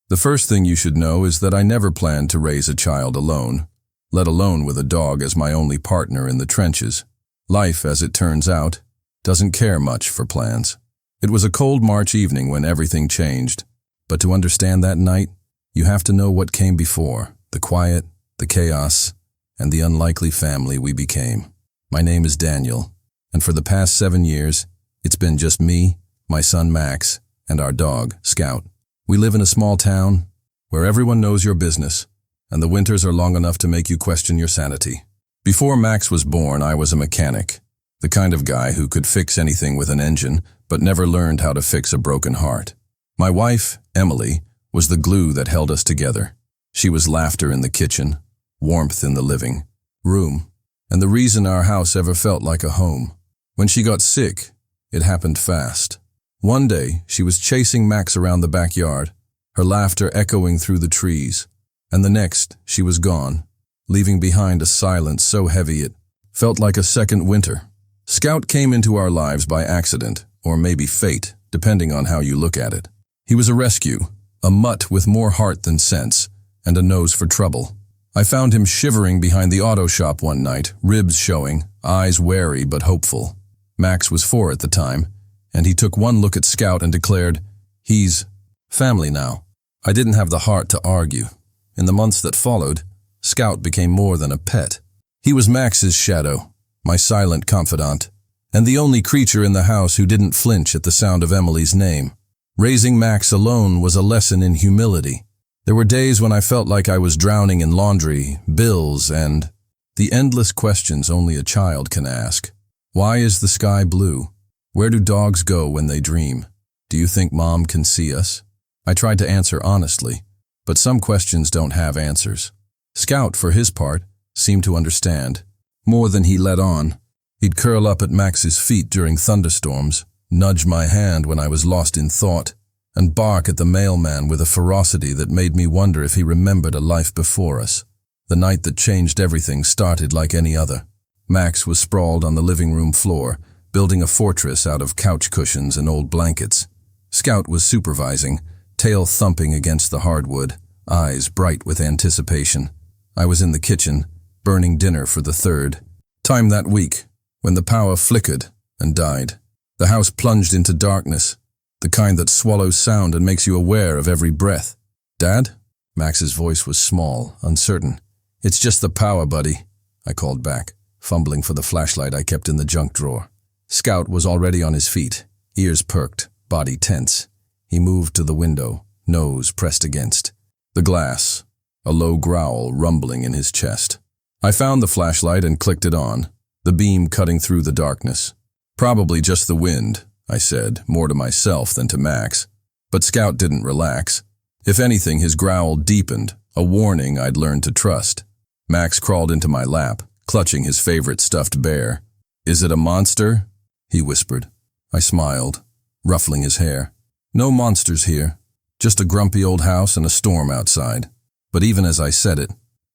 The first thing you should know is that I never planned to raise a child alone, let alone with a dog as my only partner in the trenches. Life, as it turns out, doesn't care much for plans. It was a cold March evening when everything changed, but to understand that night, you have to know what came before, the quiet, the chaos, and the unlikely family we became. My name is Daniel, and for the past 7 years, it's been just me, my son Max, and our dog, Scout. We live in a small town where everyone knows your business, and the winters are long enough to make you question your sanity. Before Max was born, I was a mechanic, the kind of guy who could fix anything with an engine, but never learned how to fix a broken heart. My wife, Emily, was the glue that held us together. She was laughter in the kitchen, warmth in the living room, and the reason our house ever felt like a home. When she got sick, it happened fast. One day, she was chasing Max around the backyard, her laughter echoing through the trees, and the next, she was gone, leaving behind a silence so heavy it felt like a second winter. Scout came into our lives by accident, or maybe fate, depending on how you look at it. He was a rescue, a mutt with more heart than sense, and a nose for trouble. I found him shivering behind the auto shop one night, ribs showing, eyes wary but hopeful. Max was 4 at the time, and he took one look at Scout and declared, "He's family now." I didn't have the heart to argue. In the months that followed, Scout became more than a pet. He was Max's shadow, my silent confidant, and the only creature in the house who didn't flinch at the sound of Emily's name. Raising Max alone was a lesson in humility. There were days when I felt like I was drowning in laundry, bills, and the endless questions only a child can ask. Why is the sky blue? Where do dogs go when they dream? Do you think Mom can see us? I tried to answer honestly, but some questions don't have answers. Scout, for his part, seemed to understand, more than he let on. He'd curl up at Max's feet during thunderstorms, nudge my hand when I was lost in thought, and bark at the mailman with a ferocity that made me wonder if he remembered a life before us. The night that changed everything started like any other. Max was sprawled on the living room floor, building a fortress out of couch cushions and old blankets. Scout was supervising, tail thumping against the hardwood, eyes bright with anticipation. I was in the kitchen, burning dinner for the third time that week, when the power flickered and died. The house plunged into darkness, the kind that swallows sound and makes you aware of every breath. "Dad?" Max's voice was small, uncertain. "It's just the power, buddy," I called back, fumbling for the flashlight I kept in the junk drawer. Scout was already on his feet, ears perked, body tense. He moved to the window, nose pressed against the glass, a low growl rumbling in his chest. I found the flashlight and clicked it on, the beam cutting through the darkness. "Probably just the wind," I said, more to myself than to Max. But Scout didn't relax. If anything, his growl deepened, a warning I'd learned to trust. Max crawled into my lap, clutching his favorite stuffed bear. "Is it a monster?" he whispered. I smiled, ruffling his hair. "No monsters here, just a grumpy old house and a storm outside." But even as I said it,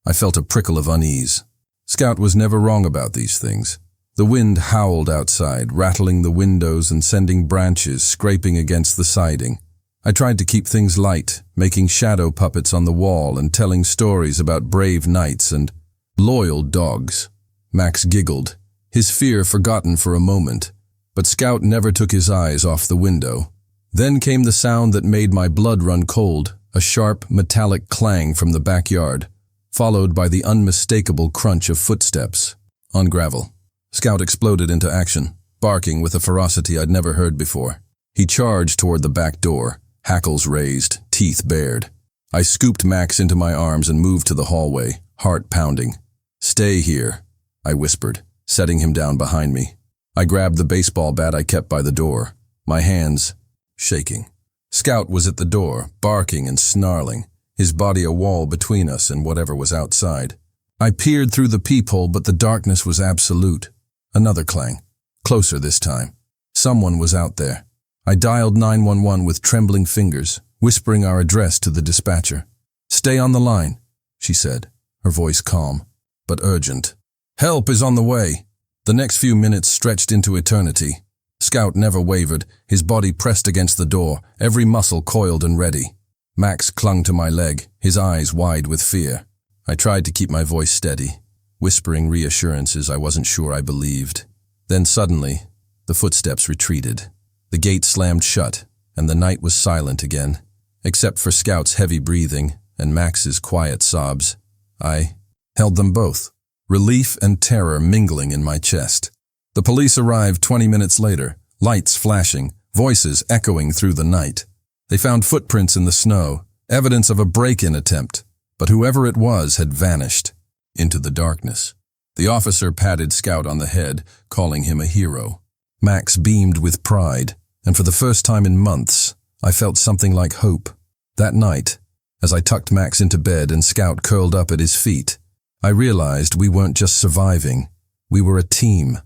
I felt a prickle of unease. Scout was never wrong about these things. The wind howled outside, rattling the windows and sending branches scraping against the siding. I tried to keep things light, making shadow puppets on the wall and telling stories about brave knights and loyal dogs. Max giggled, his fear forgotten for a moment, but Scout never took his eyes off the window. Then came the sound that made my blood run cold, a sharp, metallic clang from the backyard, followed by the unmistakable crunch of footsteps on gravel. Scout exploded into action, barking with a ferocity I'd never heard before. He charged toward the back door, hackles raised, teeth bared. I scooped Max into my arms and moved to the hallway, heart pounding. "Stay here," I whispered, setting him down behind me. I grabbed the baseball bat I kept by the door, my hands shaking. Scout was at the door, barking and snarling, his body a wall between us and whatever was outside. I peered through the peephole, but the darkness was absolute. Another clang, closer this time. Someone was out there. I dialed 911 with trembling fingers, whispering our address to the dispatcher. "Stay on the line," she said, her voice calm, but urgent. "Help is on the way." The next few minutes stretched into eternity. Scout never wavered, his body pressed against the door, every muscle coiled and ready. Max clung to my leg, his eyes wide with fear. I tried to keep my voice steady, whispering reassurances I wasn't sure I believed. Then suddenly, the footsteps retreated. The gate slammed shut, and the night was silent again, except for Scout's heavy breathing and Max's quiet sobs. I held them both, relief and terror mingling in my chest. The police arrived 20 minutes later, lights flashing, voices echoing through the night. They found footprints in the snow, evidence of a break-in attempt, but whoever it was had vanished into the darkness. The officer patted Scout on the head, calling him a hero. Max beamed with pride, and for the first time in months, I felt something like hope. That night, as I tucked Max into bed and Scout curled up at his feet, I realized we weren't just surviving. We were a team,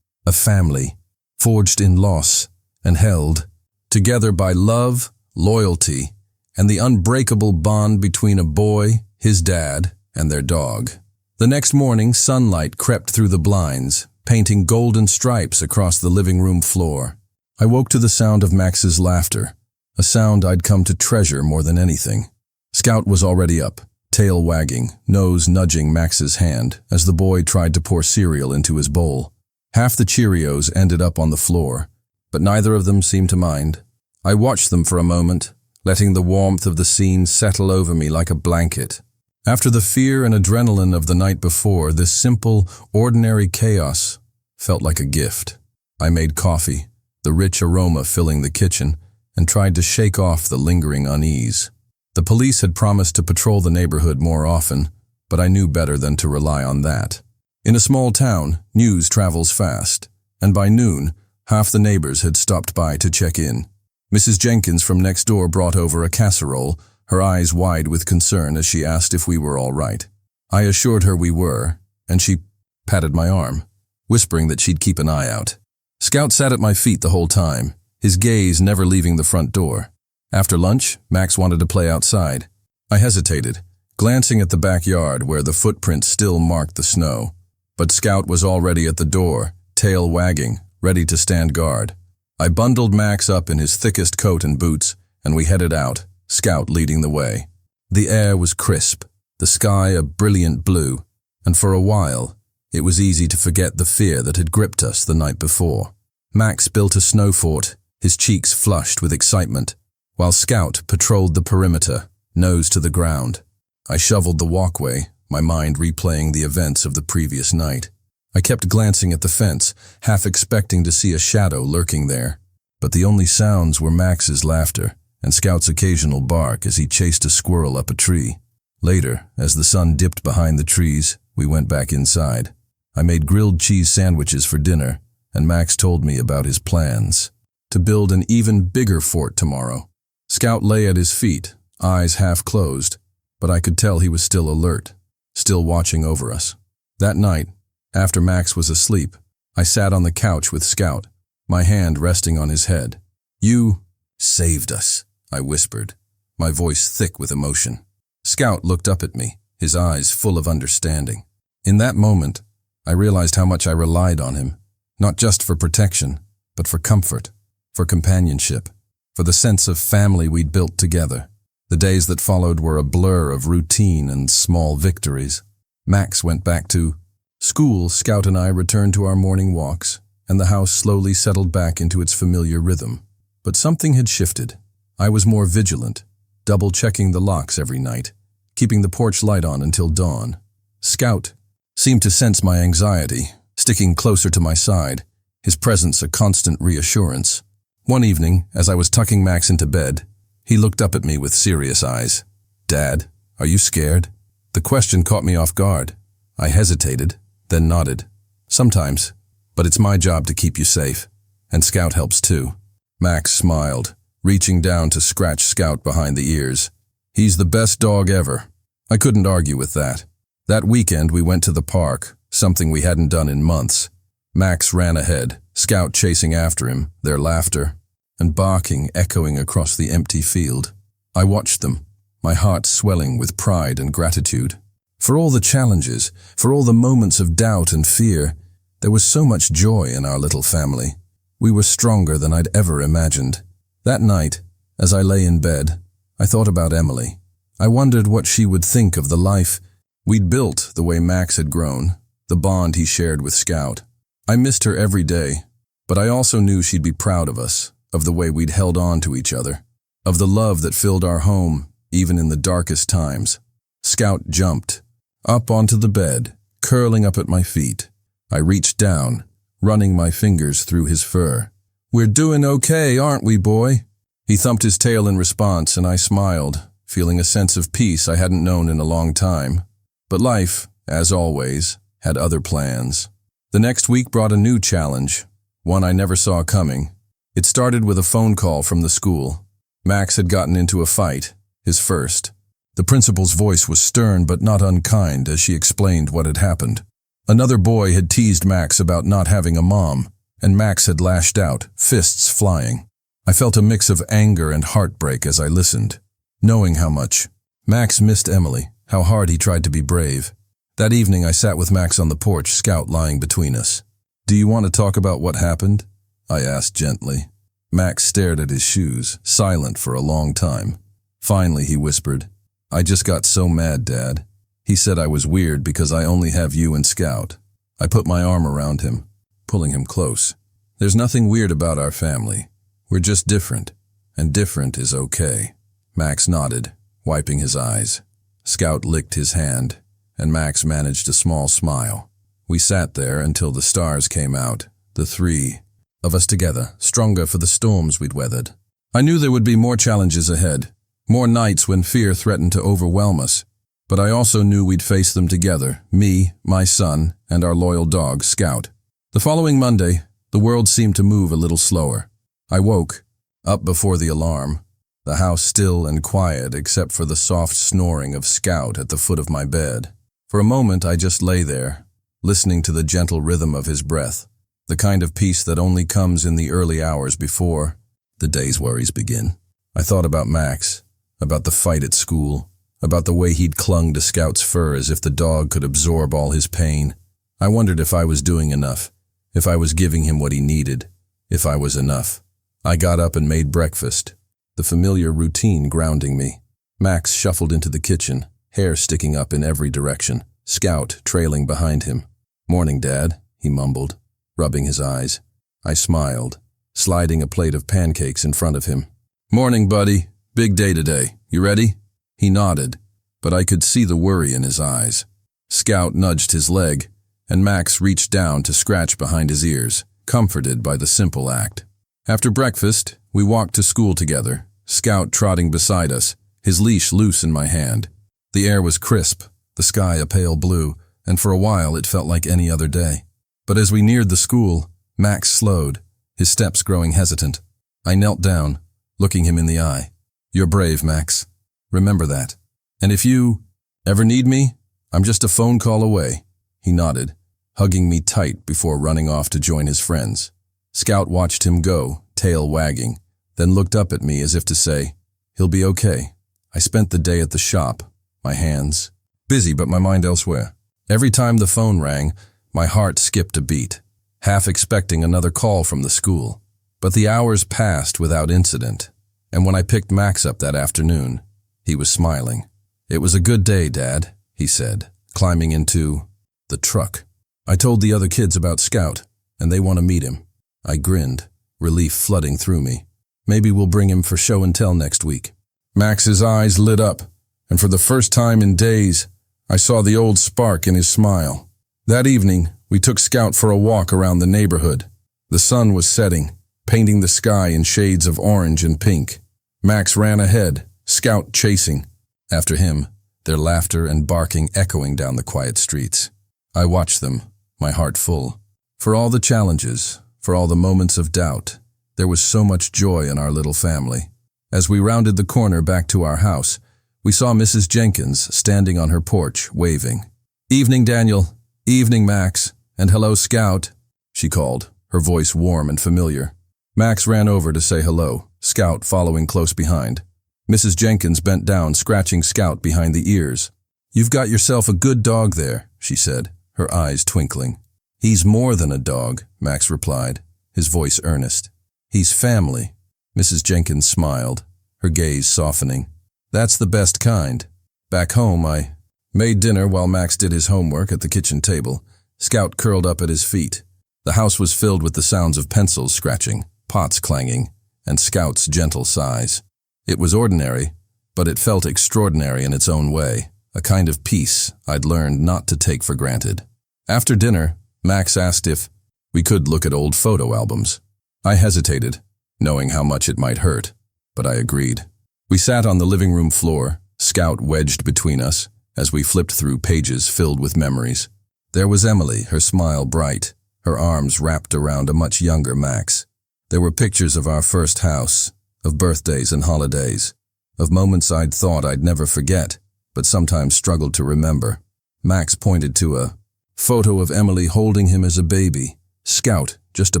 a family, forged in loss and held together by love, loyalty, and the unbreakable bond between a boy, his dad, and their dog. The next morning, sunlight crept through the blinds, painting golden stripes across the living room floor. I woke to the sound of Max's laughter, a sound I'd come to treasure more than anything. Scout was already up, tail wagging, nose nudging Max's hand as the boy tried to pour cereal into his bowl. Half the Cheerios ended up on the floor, but neither of them seemed to mind. I watched them for a moment, letting the warmth of the scene settle over me like a blanket. After the fear and adrenaline of the night before, this simple, ordinary chaos felt like a gift. I made coffee, the rich aroma filling the kitchen, and tried to shake off the lingering unease. The police had promised to patrol the neighborhood more often, but I knew better than to rely on that. In a small town, news travels fast, and by noon, half the neighbors had stopped by to check in. Mrs. Jenkins from next door brought over a casserole, her eyes wide with concern as she asked if we were all right. I assured her we were, and she patted my arm, whispering that she'd keep an eye out. Scout sat at my feet the whole time, his gaze never leaving the front door. After lunch, Max wanted to play outside. I hesitated, glancing at the backyard where the footprints still marked the snow. But Scout was already at the door, tail wagging, ready to stand guard. I bundled Max up in his thickest coat and boots, and we headed out, Scout leading the way. The air was crisp, the sky a brilliant blue, and for a while, it was easy to forget the fear that had gripped us the night before. Max built a snow fort, his cheeks flushed with excitement, while Scout patrolled the perimeter, nose to the ground. I shoveled the walkway, my mind replaying the events of the previous night. I kept glancing at the fence, half expecting to see a shadow lurking there. But the only sounds were Max's laughter and Scout's occasional bark as he chased a squirrel up a tree. Later, as the sun dipped behind the trees, we went back inside. I made grilled cheese sandwiches for dinner, and Max told me about his plans to build an even bigger fort tomorrow. Scout lay at his feet, eyes half closed, but I could tell he was still alert, still watching over us. That night, after Max was asleep, I sat on the couch with Scout, my hand resting on his head. "You saved us," I whispered, my voice thick with emotion. Scout looked up at me, his eyes full of understanding. In that moment, I realized how much I relied on him, not just for protection, but for comfort, for companionship, for the sense of family we'd built together. The days that followed were a blur of routine and small victories. Max went back to school. Scout and I returned to our morning walks, and the house slowly settled back into its familiar rhythm. But something had shifted. I was more vigilant, double-checking the locks every night, keeping the porch light on until dawn. Scout seemed to sense my anxiety, sticking closer to my side, his presence a constant reassurance. One evening, as I was tucking Max into bed, he looked up at me with serious eyes. "Dad, are you scared?" The question caught me off guard. I hesitated, then nodded. "Sometimes, but it's my job to keep you safe, and Scout helps too." Max smiled, reaching down to scratch Scout behind the ears. "He's the best dog ever." I couldn't argue with that. That weekend we went to the park, something we hadn't done in months. Max ran ahead, Scout chasing after him, their laughter and barking echoing across the empty field. I watched them, my heart swelling with pride and gratitude. For all the challenges, for all the moments of doubt and fear, there was so much joy in our little family. We were stronger than I'd ever imagined. That night, as I lay in bed, I thought about Emily. I wondered what she would think of the life we'd built, the way Max had grown, the bond he shared with Scout. I missed her every day, but I also knew she'd be proud of us, of the way we'd held on to each other, of the love that filled our home, even in the darkest times. Scout jumped up onto the bed, curling up at my feet. I reached down, running my fingers through his fur. "We're doing okay, aren't we, boy?" He thumped his tail in response, and I smiled, feeling a sense of peace I hadn't known in a long time. But life, as always, had other plans. The next week brought a new challenge, one I never saw coming. It started with a phone call from the school. Max had gotten into a fight, his first. The principal's voice was stern but not unkind as she explained what had happened. Another boy had teased Max about not having a mom, and Max had lashed out, fists flying. I felt a mix of anger and heartbreak as I listened, knowing how much Max missed Emily, how hard he tried to be brave. That evening I sat with Max on the porch, Scout lying between us. "Do you want to talk about what happened?" I asked gently. Max stared at his shoes, silent for a long time. Finally he whispered, "I just got so mad, Dad. He said I was weird because I only have you and Scout." I put my arm around him, pulling him close. "There's nothing weird about our family. We're just different, and different is okay." Max nodded, wiping his eyes. Scout licked his hand, and Max managed a small smile. We sat there until the stars came out, the three of us together, stronger for the storms we'd weathered. I knew there would be more challenges ahead, more nights when fear threatened to overwhelm us, but I also knew we'd face them together, me, my son, and our loyal dog, Scout. The following Monday, the world seemed to move a little slower. I woke, up before the alarm, the house still and quiet except for the soft snoring of Scout at the foot of my bed. For a moment I just lay there, listening to the gentle rhythm of his breath, the kind of peace that only comes in the early hours before the day's worries begin. I thought about Max, about the fight at school, about the way he'd clung to Scout's fur as if the dog could absorb all his pain. I wondered if I was doing enough, if I was giving him what he needed, if I was enough. I got up and made breakfast, the familiar routine grounding me. Max shuffled into the kitchen, hair sticking up in every direction, Scout trailing behind him. "Morning, Dad," he mumbled, rubbing his eyes. I smiled, sliding a plate of pancakes in front of him. "Morning, buddy. Big day today. You ready?" He nodded, but I could see the worry in his eyes. Scout nudged his leg, and Max reached down to scratch behind his ears, comforted by the simple act. After breakfast, we walked to school together, Scout trotting beside us, his leash loose in my hand. The air was crisp, the sky a pale blue, and for a while it felt like any other day. But as we neared the school, Max slowed, his steps growing hesitant. I knelt down, looking him in the eye. "You're brave, Max. Remember that. And if you ever need me, I'm just a phone call away." He nodded, hugging me tight before running off to join his friends. Scout watched him go, tail wagging, then looked up at me as if to say, "He'll be okay." I spent the day at the shop, my hands busy but my mind elsewhere. Every time the phone rang, my heart skipped a beat, half expecting another call from the school. But the hours passed without incident, and when I picked Max up that afternoon, he was smiling. "It was a good day, Dad," he said, climbing into the truck. "I told the other kids about Scout, and they want to meet him." I grinned, relief flooding through me. "Maybe we'll bring him for show and tell next week." Max's eyes lit up, and for the first time in days, I saw the old spark in his smile. That evening, we took Scout for a walk around the neighborhood. The sun was setting, painting the sky in shades of orange and pink. Max ran ahead, Scout chasing. After him, their laughter and barking echoing down the quiet streets. I watched them, my heart full. For all the challenges, for all the moments of doubt, there was so much joy in our little family. As we rounded the corner back to our house, we saw Mrs. Jenkins standing on her porch, waving. "Evening, Daniel. Evening, Max. And hello, Scout," she called, her voice warm and familiar. Max ran over to say hello, Scout following close behind. Mrs. Jenkins bent down, scratching Scout behind the ears. "You've got yourself a good dog there," she said, her eyes twinkling. "He's more than a dog," Max replied, his voice earnest. "He's family." Mrs. Jenkins smiled, her gaze softening. That's the best kind. Back home, I made dinner while Max did his homework at the kitchen table, Scout curled up at his feet. The house was filled with the sounds of pencils scratching, pots clanging, and Scout's gentle sighs. It was ordinary, but it felt extraordinary in its own way, a kind of peace I'd learned not to take for granted. After dinner, Max asked if we could look at old photo albums. I hesitated, knowing how much it might hurt, but I agreed. We sat on the living room floor, Scout wedged between us, as we flipped through pages filled with memories. There was Emily, her smile bright, her arms wrapped around a much younger Max. There were pictures of our first house, of birthdays and holidays, of moments I'd thought I'd never forget, but sometimes struggled to remember. Max pointed to a photo of Emily holding him as a baby, Scout, just a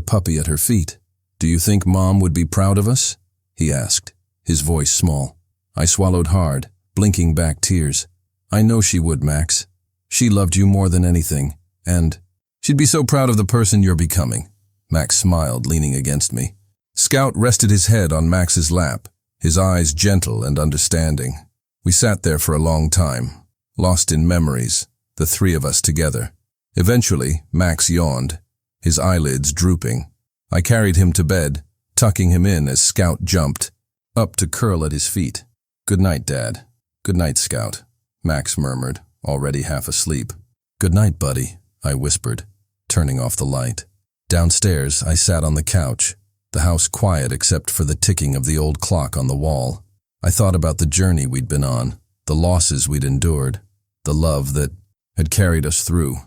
puppy at her feet. "Do you think Mom would be proud of us?" he asked, his voice small. I swallowed hard, blinking back tears. "I know she would, Max. She loved you more than anything, and she'd be so proud of the person you're becoming." Max smiled, leaning against me. Scout rested his head on Max's lap, his eyes gentle and understanding. We sat there for a long time, lost in memories, the three of us together. Eventually, Max yawned, his eyelids drooping. I carried him to bed, tucking him in as Scout jumped, up to curl at his feet. "Good night, Dad." "Good night, Scout," Max murmured, already half asleep. "Good night, buddy," I whispered, turning off the light. Downstairs, I sat on the couch, the house quiet except for the ticking of the old clock on the wall. I thought about the journey we'd been on, the losses we'd endured, the love that had carried us through.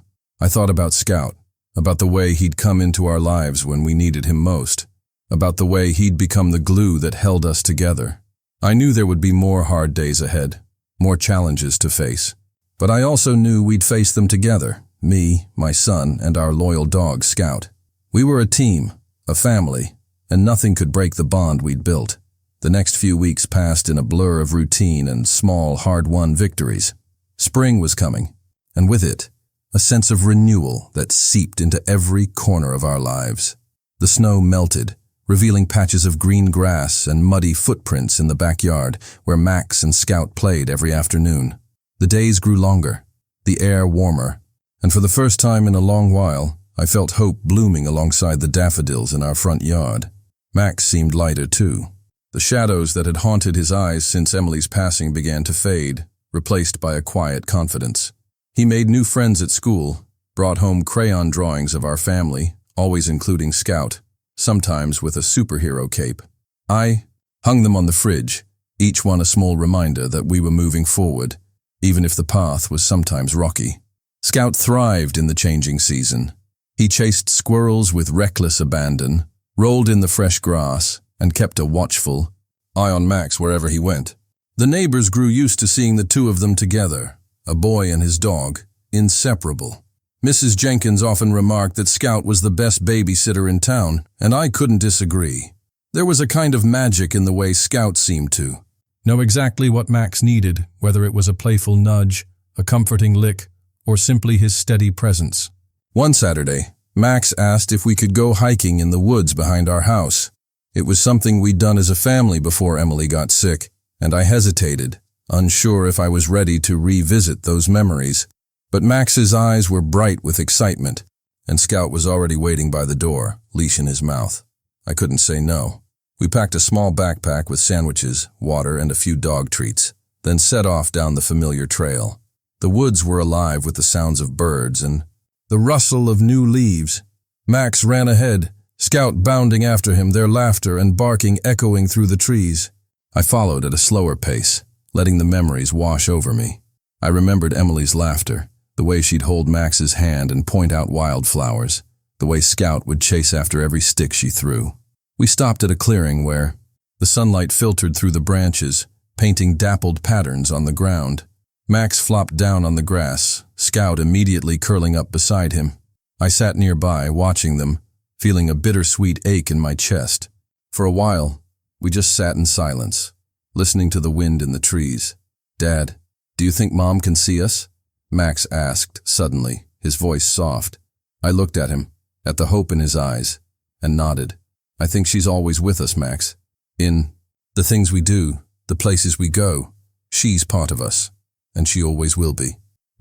I thought about Scout, about the way he'd come into our lives when we needed him most, about the way he'd become the glue that held us together. I knew there would be more hard days ahead, more challenges to face, but I also knew we'd face them together, me, my son, and our loyal dog, Scout. We were a team, a family, and nothing could break the bond we'd built. The next few weeks passed in a blur of routine and small, hard-won victories. Spring was coming, and with it, a sense of renewal that seeped into every corner of our lives. The snow melted, revealing patches of green grass and muddy footprints in the backyard where Max and Scout played every afternoon. The days grew longer, the air warmer, and for the first time in a long while, I felt hope blooming alongside the daffodils in our front yard. Max seemed lighter too. The shadows that had haunted his eyes since Emily's passing began to fade, replaced by a quiet confidence. He made new friends at school, brought home crayon drawings of our family, always including Scout, sometimes with a superhero cape. I hung them on the fridge, each one a small reminder that we were moving forward, even if the path was sometimes rocky. Scout thrived in the changing season. He chased squirrels with reckless abandon, rolled in the fresh grass, and kept a watchful eye on Max wherever he went. The neighbors grew used to seeing the two of them together, a boy and his dog, inseparable. Mrs. Jenkins often remarked that Scout was the best babysitter in town, and I couldn't disagree. There was a kind of magic in the way Scout seemed to know exactly what Max needed, whether it was a playful nudge, a comforting lick, or simply his steady presence. One Saturday, Max asked if we could go hiking in the woods behind our house. It was something we'd done as a family before Emily got sick, and I hesitated, unsure if I was ready to revisit those memories. But Max's eyes were bright with excitement, and Scout was already waiting by the door, leash in his mouth. I couldn't say no. We packed a small backpack with sandwiches, water, and a few dog treats, then set off down the familiar trail. The woods were alive with the sounds of birds and the rustle of new leaves. Max ran ahead, Scout bounding after him, their laughter and barking echoing through the trees. I followed at a slower pace, letting the memories wash over me. I remembered Emily's laughter, the way she'd hold Max's hand and point out wildflowers, the way Scout would chase after every stick she threw. We stopped at a clearing where the sunlight filtered through the branches, painting dappled patterns on the ground. Max flopped down on the grass, Scout immediately curling up beside him. I sat nearby, watching them, feeling a bittersweet ache in my chest. For a while, we just sat in silence, listening to the wind in the trees. "Dad, do you think Mom can see us?" Max asked suddenly, his voice soft. I looked at him, at the hope in his eyes, and nodded. "I think she's always with us, Max. In the things we do, the places we go, She's part of us, and she always will be.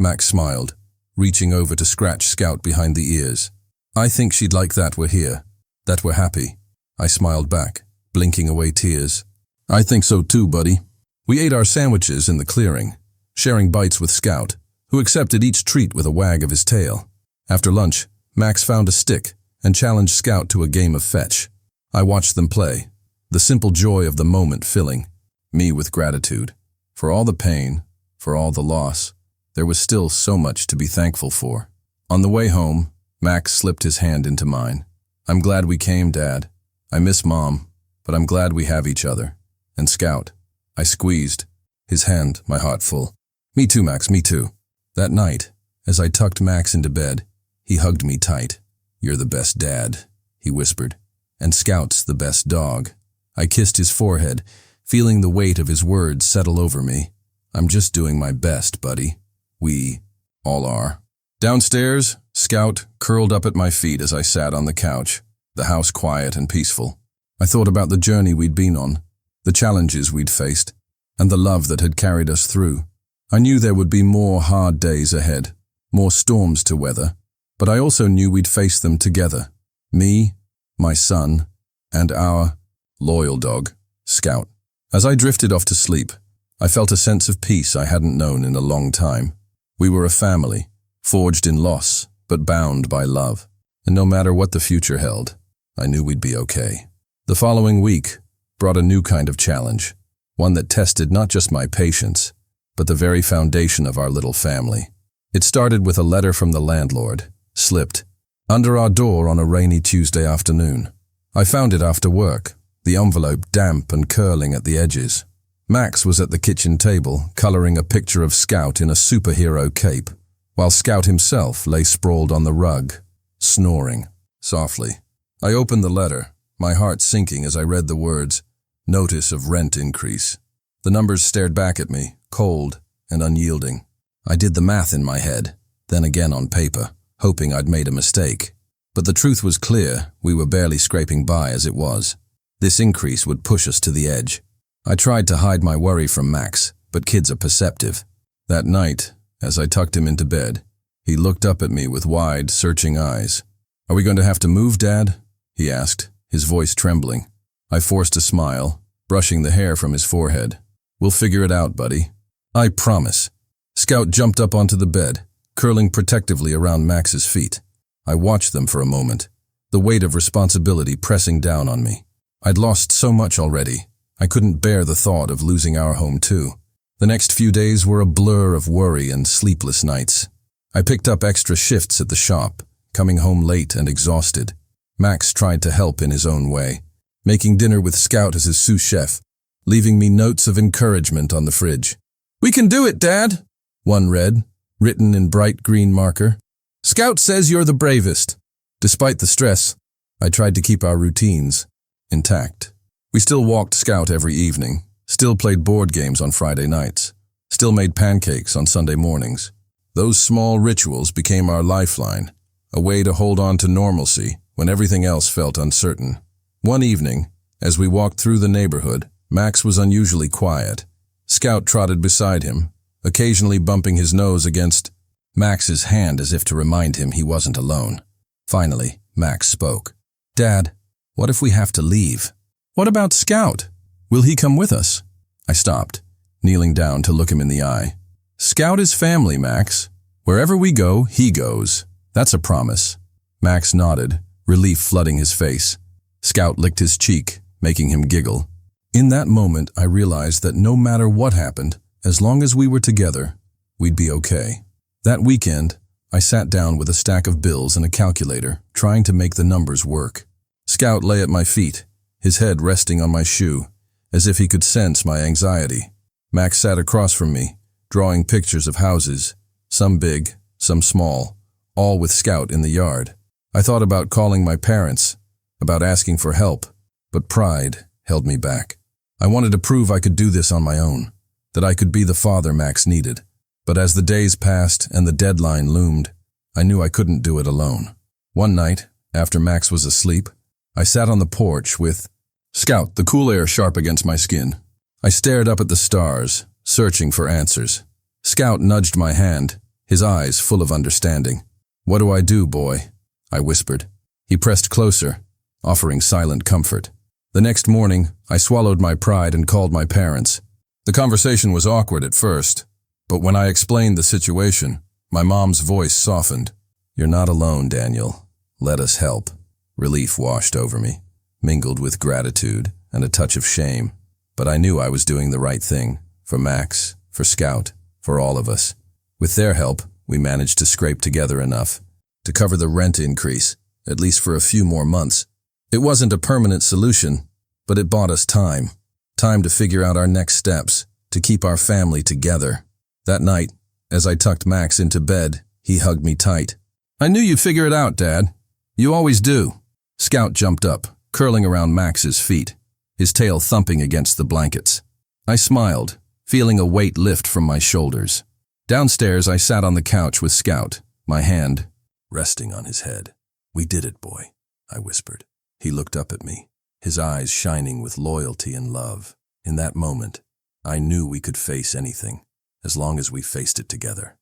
Max smiled, reaching over to scratch Scout behind the ears. I think she'd like that we're here, that we're happy. I smiled back, blinking away tears. I think so too, buddy. We ate our sandwiches in the clearing, sharing bites with Scout, who accepted each treat with a wag of his tail. After lunch, Max found a stick and challenged Scout to a game of fetch. I watched them play, the simple joy of the moment filling me with gratitude. For all the pain, for all the loss, there was still so much to be thankful for. On the way home, Max slipped his hand into mine. I'm glad we came, Dad. I miss Mom, but I'm glad we have each other. And Scout. I squeezed his hand, my heart full. Me too, Max, me too. That night, as I tucked Max into bed, he hugged me tight. You're the best dad, he whispered. And Scout's the best dog. I kissed his forehead, feeling the weight of his words settle over me. I'm just doing my best, buddy. We all are. Downstairs, Scout curled up at my feet as I sat on the couch, the house quiet and peaceful. I thought about the journey we'd been on, the challenges we'd faced, and the love that had carried us through. I knew there would be more hard days ahead, more storms to weather, but I also knew we'd face them together. Me, my son, and our loyal dog, Scout. As I drifted off to sleep, I felt a sense of peace I hadn't known in a long time. We were a family, forged in loss, but bound by love. And no matter what the future held, I knew we'd be okay. The following week brought a new kind of challenge, one that tested not just my patience, but the very foundation of our little family. It started with a letter from the landlord, slipped under our door on a rainy Tuesday afternoon. I found it after work, the envelope damp and curling at the edges. Max was at the kitchen table, coloring a picture of Scout in a superhero cape, while Scout himself lay sprawled on the rug, snoring softly. I opened the letter, my heart sinking as I read the words, "Notice of rent increase." The numbers stared back at me, cold and unyielding. I did the math in my head, then again on paper, hoping I'd made a mistake. But the truth was clear, we were barely scraping by as it was. This increase would push us to the edge. I tried to hide my worry from Max, but kids are perceptive. That night, as I tucked him into bed, he looked up at me with wide, searching eyes. "Are we going to have to move, Dad?" he asked, his voice trembling. I forced a smile, brushing the hair from his forehead. "We'll figure it out, buddy. I promise." Scout jumped up onto the bed, curling protectively around Max's feet. I watched them for a moment, the weight of responsibility pressing down on me. I'd lost so much already. I couldn't bear the thought of losing our home too. The next few days were a blur of worry and sleepless nights. I picked up extra shifts at the shop, coming home late and exhausted. Max tried to help in his own way, making dinner with Scout as his sous chef, leaving me notes of encouragement on the fridge. "We can do it, Dad," one read, written in bright green marker. "Scout says you're the bravest." Despite the stress, I tried to keep our routines intact. We still walked Scout every evening, still played board games on Friday nights, still made pancakes on Sunday mornings. Those small rituals became our lifeline, a way to hold on to normalcy when everything else felt uncertain. One evening, as we walked through the neighborhood, Max was unusually quiet. Scout trotted beside him, occasionally bumping his nose against Max's hand as if to remind him he wasn't alone. Finally, Max spoke. "Dad, what if we have to leave? What about Scout? Will he come with us?" I stopped, kneeling down to look him in the eye. "Scout is family, Max. Wherever we go, he goes. That's a promise." Max nodded, relief flooding his face. Scout licked his cheek, making him giggle. In that moment, I realized that no matter what happened, as long as we were together, we'd be okay. That weekend, I sat down with a stack of bills and a calculator, trying to make the numbers work. Scout lay at my feet, his head resting on my shoe, as if he could sense my anxiety. Max sat across from me, drawing pictures of houses, some big, some small, all with Scout in the yard. I thought about calling my parents, about asking for help, but pride held me back. I wanted to prove I could do this on my own, that I could be the father Max needed. But as the days passed and the deadline loomed, I knew I couldn't do it alone. One night, after Max was asleep, I sat on the porch with Scout, the cool air sharp against my skin. I stared up at the stars, searching for answers. Scout nudged my hand, his eyes full of understanding. "What do I do, boy?" I whispered. He pressed closer, offering silent comfort. The next morning, I swallowed my pride and called my parents. The conversation was awkward at first, but when I explained the situation, my mom's voice softened. "You're not alone, Daniel. Let us help." Relief washed over me, mingled with gratitude and a touch of shame. But I knew I was doing the right thing, for Max, for Scout, for all of us. With their help, we managed to scrape together enough to cover the rent increase, at least for a few more months. It wasn't a permanent solution, but it bought us time. Time to figure out our next steps, to keep our family together. That night, as I tucked Max into bed, he hugged me tight. "I knew you'd figure it out, Dad. You always do." Scout jumped up, curling around Max's feet, his tail thumping against the blankets. I smiled, feeling a weight lift from my shoulders. Downstairs, I sat on the couch with Scout, my hand resting on his head. "We did it, boy," I whispered. He looked up at me, his eyes shining with loyalty and love. In that moment, I knew we could face anything, as long as we faced it together.